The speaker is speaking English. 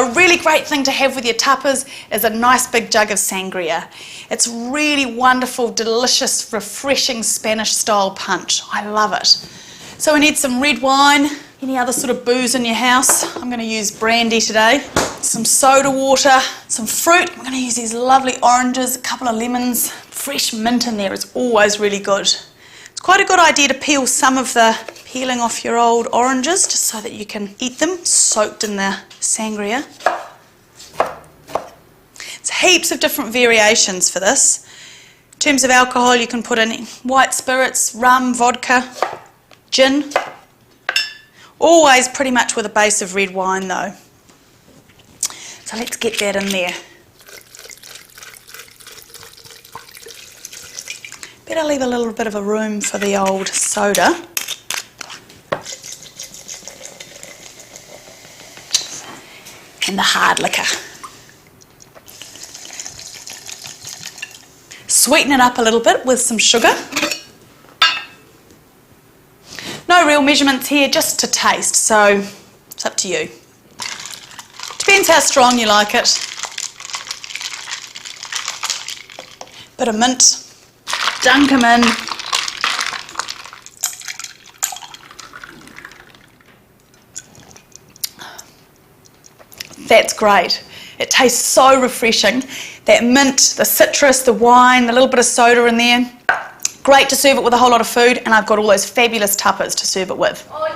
A really great thing to have with your tapas is a nice big jug of sangria. It's really wonderful, delicious, refreshing Spanish style punch. I love it. So we need some red wine, any other sort of booze in your house. I'm going to use brandy today. Some soda water, some fruit. I'm going to use these lovely oranges, a couple of lemons. Fresh mint in there is always really good. It's quite a good idea to peel some of the peeling off your old oranges just so that you can eat them soaked in the sangria. There's heaps of different variations for this. In terms of alcohol, you can put in white spirits, rum, vodka, gin. Always pretty much with a base of red wine though. So let's get that in there. Better leave a little bit of a room for the old soda. And the hard liquor. Sweeten it up a little bit with some sugar. No real measurements here, just to taste, so it's up to you. Depends how strong you like it. Bit of mint. Dunk them in. That's great. It tastes so refreshing. That mint, the citrus, the wine, a little bit of soda in there. Great to serve it with a whole lot of food, and I've got all those fabulous tapas to serve it with. Oh